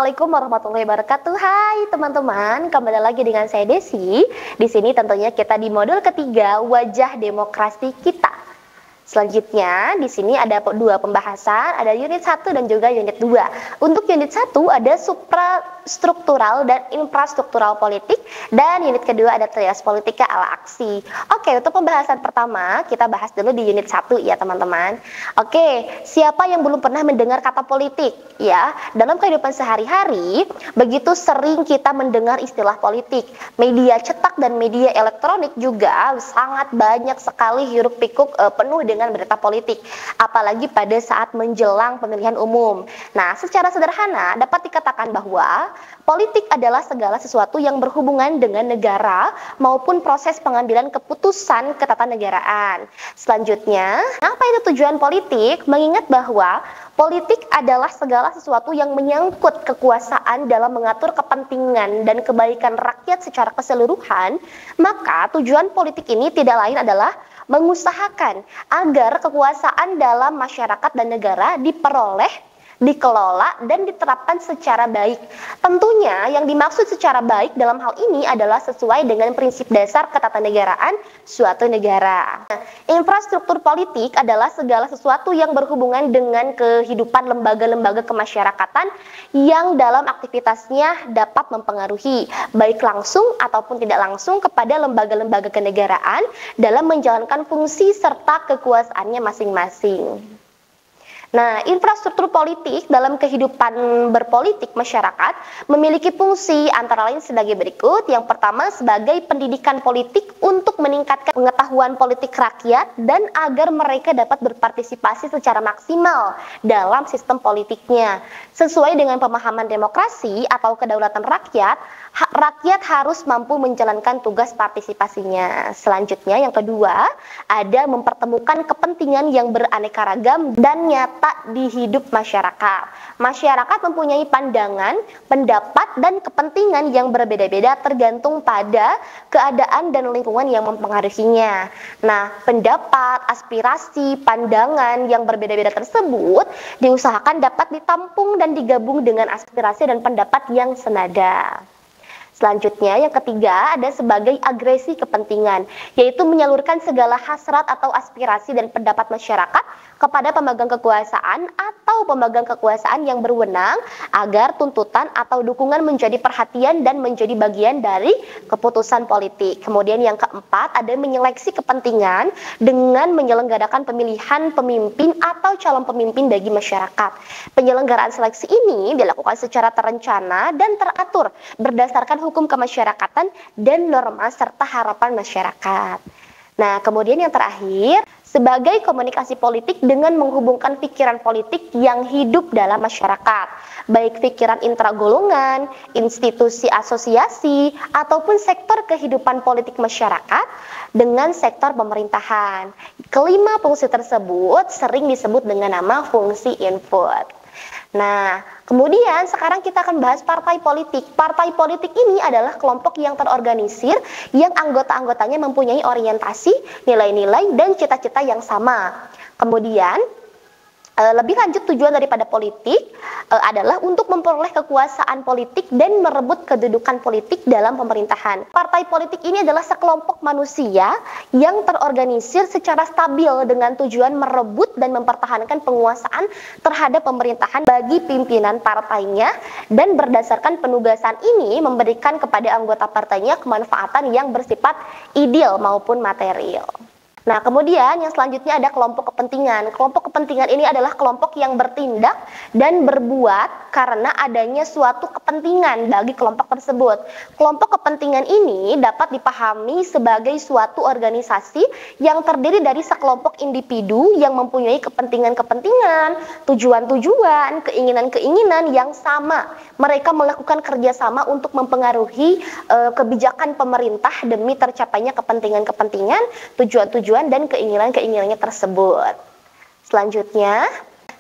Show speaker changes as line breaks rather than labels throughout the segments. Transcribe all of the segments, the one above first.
Assalamualaikum warahmatullahi wabarakatuh. Hai teman-teman, kembali lagi dengan saya Desi. Di sini tentunya kita di modul ketiga, wajah demokrasi kita. Selanjutnya, di sini ada dua pembahasan, ada unit 1 dan juga unit 2. Untuk unit 1 ada suprastruktural dan infrastruktural politik, dan unit kedua ada trias politika ala aksi. Oke, untuk pembahasan pertama, kita bahas dulu di unit 1 ya teman-teman. Oke, siapa yang belum pernah mendengar kata politik? Ya, dalam kehidupan sehari-hari, begitu sering kita mendengar istilah politik. Media cetak dan media elektronik juga sangat banyak sekali hiruk pikuk penuh dengan berita politik, apalagi pada saat menjelang pemilihan umum. Nah, secara sederhana dapat dikatakan bahwa politik adalah segala sesuatu yang berhubungan dengan negara maupun proses pengambilan keputusan ketatanegaraan. Selanjutnya, apa itu tujuan politik? Mengingat bahwa politik adalah segala sesuatu yang menyangkut kekuasaan dalam mengatur kepentingan dan kebaikan rakyat secara keseluruhan, maka tujuan politik ini tidak lain adalah mengusahakan agar kekuasaan dalam masyarakat dan negara diperoleh, dikelola, dan diterapkan secara baik. Tentunya yang dimaksud secara baik dalam hal ini adalah sesuai dengan prinsip dasar ketatanegaraan suatu negara. Infrastruktur politik adalah segala sesuatu yang berhubungan dengan kehidupan lembaga-lembaga kemasyarakatan yang dalam aktivitasnya dapat mempengaruhi baik langsung ataupun tidak langsung kepada lembaga-lembaga kenegaraan dalam menjalankan fungsi serta kekuasaannya masing-masing. Nah, infrastruktur politik dalam kehidupan berpolitik masyarakat memiliki fungsi antara lain sebagai berikut. Yang pertama, sebagai pendidikan politik untuk meningkatkan pengetahuan politik rakyat dan agar mereka dapat berpartisipasi secara maksimal dalam sistem politiknya. Sesuai dengan pemahaman demokrasi atau kedaulatan rakyat, rakyat harus mampu menjalankan tugas partisipasinya. Selanjutnya, yang kedua, ada mempertemukan kepentingan yang beraneka ragam dan nyata di hidup masyarakat. Masyarakat mempunyai pandangan, pendapat, dan kepentingan yang berbeda-beda tergantung pada keadaan dan lingkungan yang mempengaruhinya. Nah, pendapat, aspirasi, pandangan yang berbeda-beda tersebut diusahakan dapat ditampung dan digabung dengan aspirasi dan pendapat yang senada. Selanjutnya, yang ketiga ada sebagai agresi kepentingan, yaitu menyalurkan segala hasrat atau aspirasi dan pendapat masyarakat kepada pemegang kekuasaan atau pemegang kekuasaan yang berwenang agar tuntutan atau dukungan menjadi perhatian dan menjadi bagian dari keputusan politik. Kemudian yang keempat ada menyeleksi kepentingan dengan menyelenggarakan pemilihan pemimpin atau calon pemimpin bagi masyarakat. Penyelenggaraan seleksi ini dilakukan secara terencana dan teratur berdasarkan hukum kemasyarakatan dan norma serta harapan masyarakat. Nah, kemudian yang terakhir, sebagai komunikasi politik dengan menghubungkan pikiran politik yang hidup dalam masyarakat, baik pikiran intragolongan, institusi asosiasi, ataupun sektor kehidupan politik masyarakat dengan sektor pemerintahan. Kelima fungsi tersebut sering disebut dengan nama fungsi input. Nah, kemudian sekarang kita akan bahas partai politik. Partai politik ini adalah kelompok yang terorganisir yang anggota-anggotanya mempunyai orientasi, nilai-nilai, dan cita-cita yang sama. Kemudian, lebih lanjut tujuan daripada politik adalah untuk memperoleh kekuasaan politik dan merebut kedudukan politik dalam pemerintahan. Partai politik ini adalah sekelompok manusia yang terorganisir secara stabil dengan tujuan merebut dan mempertahankan penguasaan terhadap pemerintahan bagi pimpinan partainya, dan berdasarkan penugasan ini memberikan kepada anggota partainya kemanfaatan yang bersifat ideal maupun material. Nah, kemudian yang selanjutnya ada kelompok kepentingan. Kelompok kepentingan ini adalah kelompok yang bertindak dan berbuat karena adanya suatu kepentingan bagi kelompok tersebut. Kelompok kepentingan ini dapat dipahami sebagai suatu organisasi yang terdiri dari sekelompok individu yang mempunyai kepentingan-kepentingan, tujuan-tujuan, keinginan-keinginan yang sama. Mereka melakukan kerjasama untuk mempengaruhi kebijakan pemerintah demi tercapainya kepentingan-kepentingan, tujuan-tujuan, dan keinginan-keinginannya tersebut. Selanjutnya,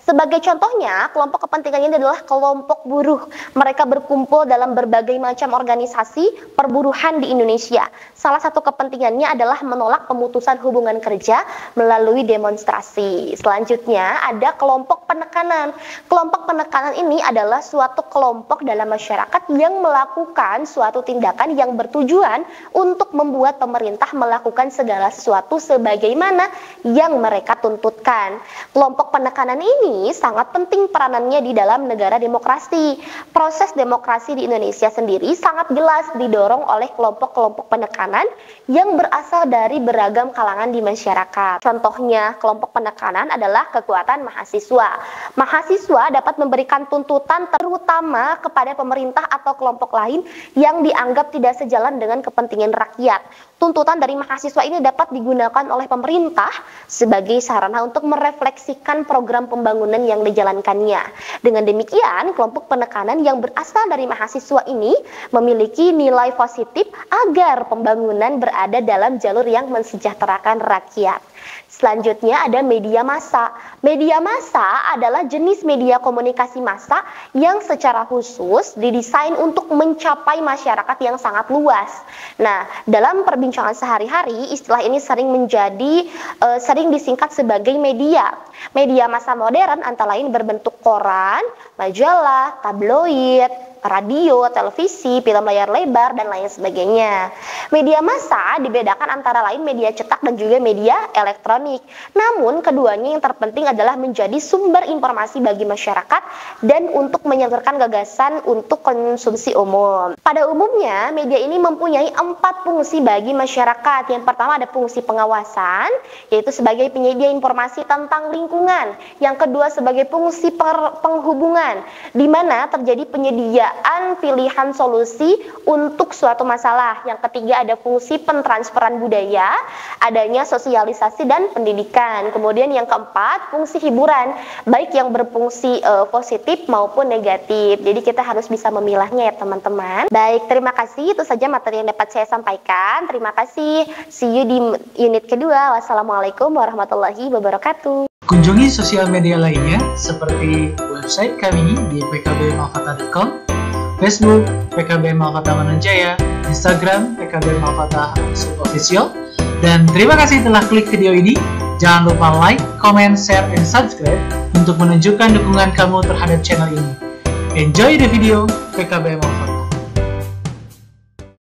sebagai contohnya, kelompok kepentingan ini adalah kelompok buruh. Mereka berkumpul dalam berbagai macam organisasi perburuhan di Indonesia. Salah satu kepentingannya adalah menolak pemutusan hubungan kerja melalui demonstrasi. Selanjutnya, ada kelompok kelompok penekanan. Kelompok penekanan ini adalah suatu kelompok dalam masyarakat yang melakukan suatu tindakan yang bertujuan untuk membuat pemerintah melakukan segala sesuatu sebagaimana yang mereka tuntutkan. Kelompok penekanan ini sangat penting peranannya di dalam negara demokrasi. Proses demokrasi di Indonesia sendiri sangat jelas didorong oleh kelompok-kelompok penekanan yang berasal dari beragam kalangan di masyarakat. Contohnya, kelompok penekanan adalah kekuatan mahasiswa. Mahasiswa dapat memberikan tuntutan terutama kepada pemerintah atau kelompok lain yang dianggap tidak sejalan dengan kepentingan rakyat. Tuntutan dari mahasiswa ini dapat digunakan oleh pemerintah sebagai sarana untuk merefleksikan program pembangunan yang dijalankannya. Dengan demikian, kelompok penekanan yang berasal dari mahasiswa ini memiliki nilai positif agar pembangunan berada dalam jalur yang mensejahterakan rakyat. Selanjutnya ada media massa. Media massa adalah jenis media komunikasi massa yang secara khusus didesain untuk mencapai masyarakat yang sangat luas. Nah, dalam perbincangan sehari-hari, istilah ini sering disingkat sebagai media. Media massa modern antara lain berbentuk koran, majalah, tabloid, radio, televisi, film layar lebar, dan lain sebagainya. Media massa dibedakan antara lain media cetak dan juga media elektronik. Namun, keduanya yang terpenting adalah menjadi sumber informasi bagi masyarakat dan untuk menyalurkan gagasan untuk konsumsi umum. Pada umumnya, media ini mempunyai 4 fungsi bagi masyarakat. Yang pertama ada fungsi pengawasan, yaitu sebagai penyedia informasi tentang lingkungan. Yang kedua sebagai fungsi penghubungan, di mana terjadi penyediaan pilihan solusi untuk suatu masalah. Yang ketiga ada fungsi pentransferan budaya, adanya sosialisasi dan pendidikan. Kemudian yang keempat fungsi hiburan, baik yang berfungsi positif maupun negatif. Jadi kita harus bisa memilahnya ya teman-teman. Baik, terima kasih. Itu saja materi yang dapat saya sampaikan. Terima kasih. See you di unit kedua. Wassalamualaikum warahmatullahi wabarakatuh.
Kunjungi sosial media lainnya seperti website kami di pkbmalfata.com, Facebook PKB Malfata Mananjaya, Instagram PKB Malfata Official. Dan terima kasih telah klik video ini. Jangan lupa like, comment, share, dan subscribe untuk menunjukkan dukungan kamu terhadap channel ini. Enjoy the video PKB Malfata.